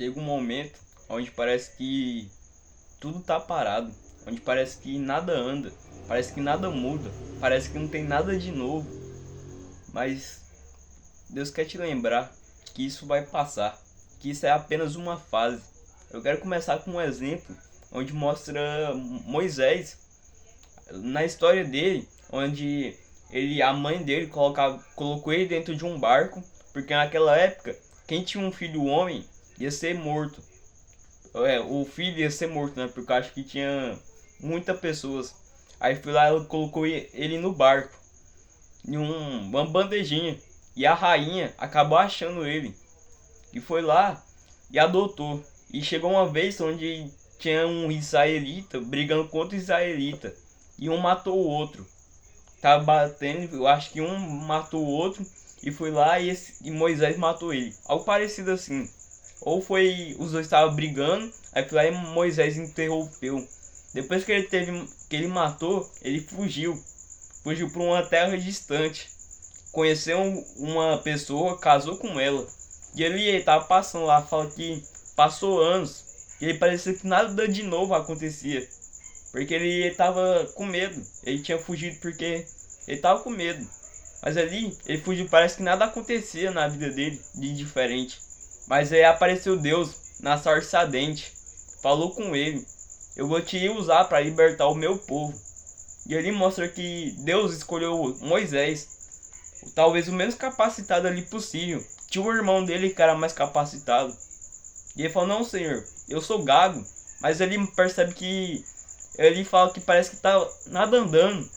Chega um momento onde parece que tudo tá parado, onde parece que nada anda, parece que nada muda, parece que não tem nada de novo. Mas Deus quer te lembrar que isso vai passar, que isso é apenas uma fase. Eu quero começar com um exemplo onde mostra Moisés na história dele, onde a mãe dele colocou ele dentro de um barco, porque naquela época quem tinha um filho homem ia ser morto. O filho ia ser morto, né? Porque eu acho que tinha muitas pessoas. Aí foi lá, ela colocou ele no barco, em uma bandejinha. E a rainha acabou achando ele. E foi lá e adotou. E chegou uma vez onde tinha um israelita brigando com outro israelita. E um matou o outro. Tava batendo, eu acho que um matou o outro. E foi lá e Moisés matou ele. Algo parecido assim. Ou foi, os dois estavam brigando, aí foi lá e Moisés interrompeu. Depois que ele matou, ele fugiu. Fugiu para uma terra distante. Conheceu uma pessoa, casou com ela. E ele estava passando lá, fala que passou anos. E ele parecia que nada de novo acontecia. Porque ele estava com medo. Ele tinha fugido porque ele estava com medo. Mas ali, ele fugiu, parece que nada acontecia na vida dele de diferente. Mas aí apareceu Deus na sarça ardente, falou com ele: eu vou te usar para libertar o meu povo. E ele mostra que Deus escolheu Moisés, talvez o menos capacitado ali possível. Tinha o irmão dele que era mais capacitado. E ele falou: não, Senhor, eu sou gago. Mas ele percebe que ele fala que parece que tá nada andando,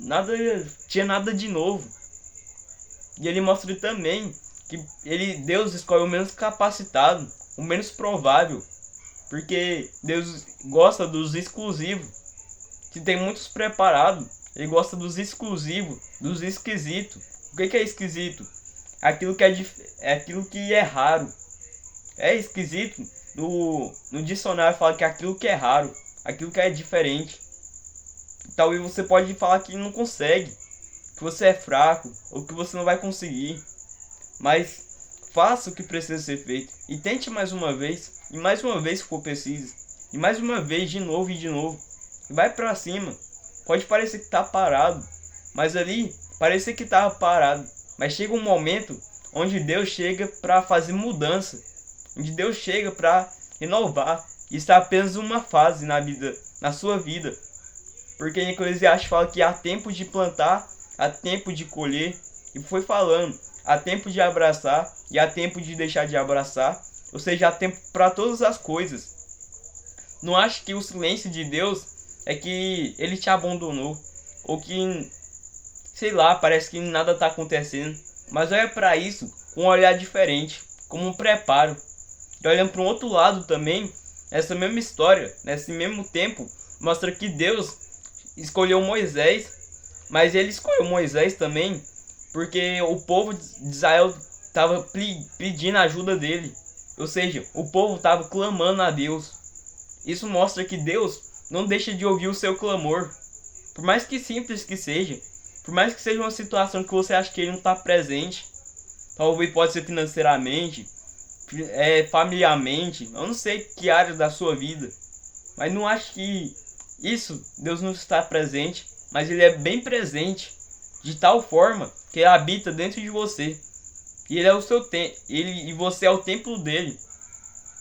nada, tinha nada de novo. E ele mostra também que Deus escolhe o menos capacitado, o menos provável, porque Deus gosta dos exclusivos. Se tem muitos preparados, ele gosta dos exclusivos, dos esquisitos. O que é esquisito? É aquilo que é raro. É esquisito. No dicionário fala que é aquilo que é raro, aquilo que é diferente. Talvez você pode falar que não consegue, que você é fraco ou que você não vai conseguir. Mas faça o que precisa ser feito e tente mais uma vez, e mais uma vez se for preciso, e mais uma vez, de novo e de novo. E vai pra cima. Pode parecer que tá parado, mas ali parecia que tava parado. Mas chega um momento onde Deus chega para fazer mudança, onde Deus chega para renovar. Isso é apenas uma fase na sua vida. Porque em Eclesiastes fala que há tempo de plantar, há tempo de colher. E foi falando, há tempo de abraçar e há tempo de deixar de abraçar. Ou seja, há tempo para todas as coisas. Não acho que o silêncio de Deus é que ele te abandonou. Ou que, sei lá, parece que nada está acontecendo. Mas olha para isso com um olhar diferente, como um preparo. E olhando para um outro lado também, essa mesma história, nesse mesmo tempo, mostra que Deus escolheu Moisés. Mas ele escolheu Moisés também porque o povo de Israel estava pedindo a ajuda dele. Ou seja, o povo estava clamando a Deus. Isso mostra que Deus não deixa de ouvir o seu clamor. Por mais que simples que seja, por mais que seja uma situação que você acha que ele não está presente, talvez pode ser financeiramente, familiarmente, eu não sei que área da sua vida, mas não acho que isso, Deus não está presente, mas ele é bem presente, de tal forma que ele habita dentro de você. E ele é o seu e você é o templo dele.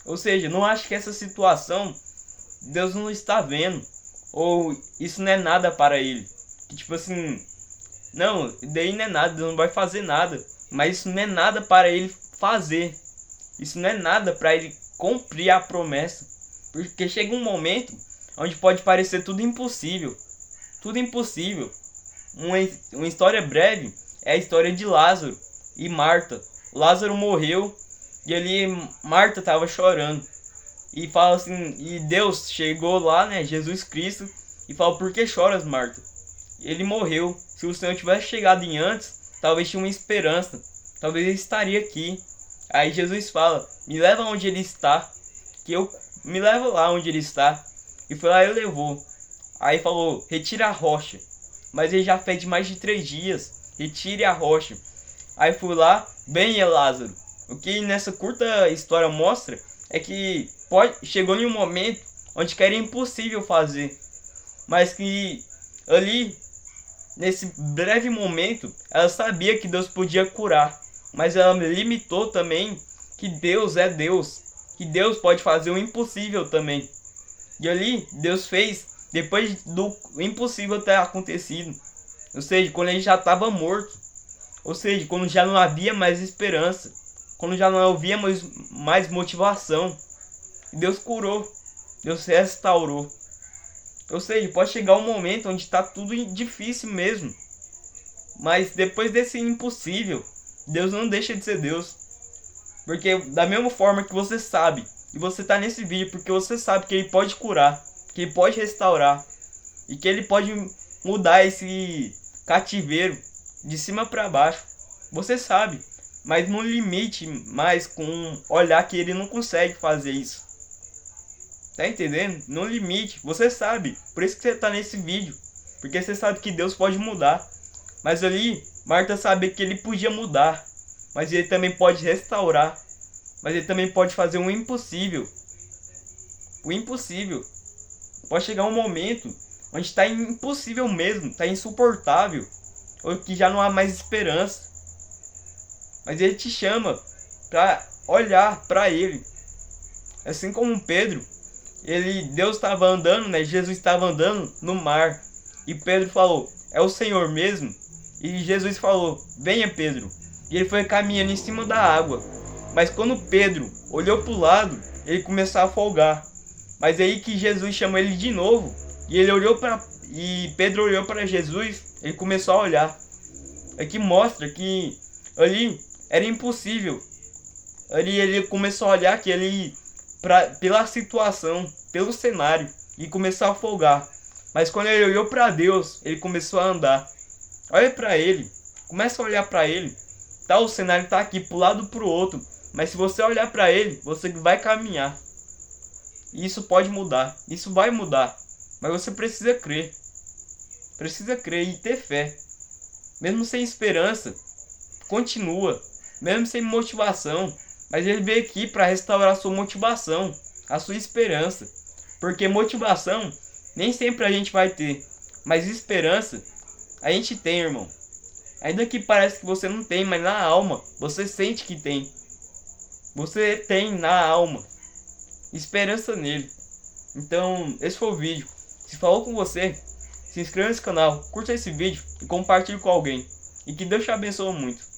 Ou seja, não acho que essa situação Deus não está vendo, ou isso não é nada para ele. Que tipo assim, não, daí não é nada, Deus não vai fazer nada. Mas isso não é nada para ele fazer. Isso não é nada para ele cumprir a promessa. Porque chega um momento onde pode parecer tudo impossível. Tudo impossível. Uma história breve é a história de Lázaro e Marta. Lázaro morreu e ali Marta estava chorando. E fala assim, e Deus chegou lá, né, Jesus Cristo, e fala: por que choras, Marta? Ele morreu. Se o Senhor tivesse chegado em antes, talvez tinha uma esperança. Talvez ele estaria aqui. Aí Jesus fala: me leva onde ele está, que eu me leva lá onde ele está. E foi lá e levou. Aí falou: retira a rocha. Mas ele já fede mais de 3 dias. Retire a rocha. Aí fui lá, venha Lázaro. O que nessa curta história mostra é que chegou em um momento onde que era impossível fazer, mas que ali, nesse breve momento, ela sabia que Deus podia curar, mas ela limitou também que Deus é Deus, que Deus pode fazer o impossível também. E ali Deus fez depois do impossível ter acontecido, ou seja, quando ele já estava morto, ou seja, quando já não havia mais esperança, quando já não havia mais motivação. Deus curou, Deus restaurou. Ou seja, pode chegar um momento onde está tudo difícil mesmo, mas depois desse impossível, Deus não deixa de ser Deus. Porque da mesma forma que você sabe, e você está nesse vídeo porque você sabe que Ele pode curar, que Ele pode restaurar, e que Ele pode mudar esse cativeiro de cima para baixo. Você sabe, mas não limite mais com olhar que Ele não consegue fazer isso. Tá entendendo? No limite, você sabe. Por isso que você tá nesse vídeo. Porque você sabe que Deus pode mudar. Mas ali, Marta sabia que Ele podia mudar. Mas Ele também pode restaurar. Mas Ele também pode fazer o impossível. O impossível. Pode chegar um momento onde está impossível mesmo. Está insuportável. Ou que já não há mais esperança. Mas Ele te chama para olhar para Ele. Assim como Pedro. Deus estava andando, né? Jesus estava andando no mar. E Pedro falou, é o Senhor mesmo? E Jesus falou, venha Pedro. E ele foi caminhando em cima da água. Mas quando Pedro olhou para o lado, ele começou a afogar. Mas aí que Jesus chamou ele de novo. E Pedro olhou para Jesus, ele começou a olhar. É que mostra que ali era impossível. Ali ele começou a olhar que pela situação, pelo cenário, e começou a afogar. Mas quando ele olhou para Deus, ele começou a andar. Olha para Ele, começa a olhar para Ele. Tá, o cenário tá aqui pro lado pro outro, mas se você olhar para Ele, você vai caminhar. E isso pode mudar, isso vai mudar. Mas você precisa crer e ter fé. Mesmo sem esperança, continua. Mesmo sem motivação, mas Ele veio aqui para restaurar a sua motivação, a sua esperança. Porque motivação nem sempre a gente vai ter, mas esperança a gente tem, irmão. Ainda que parece que você não tem, mas na alma você sente que tem. Você tem na alma esperança nele. Então, esse foi o vídeo. Se falou com você, se inscreva nesse canal, curta esse vídeo e compartilhe com alguém. E que Deus te abençoe muito.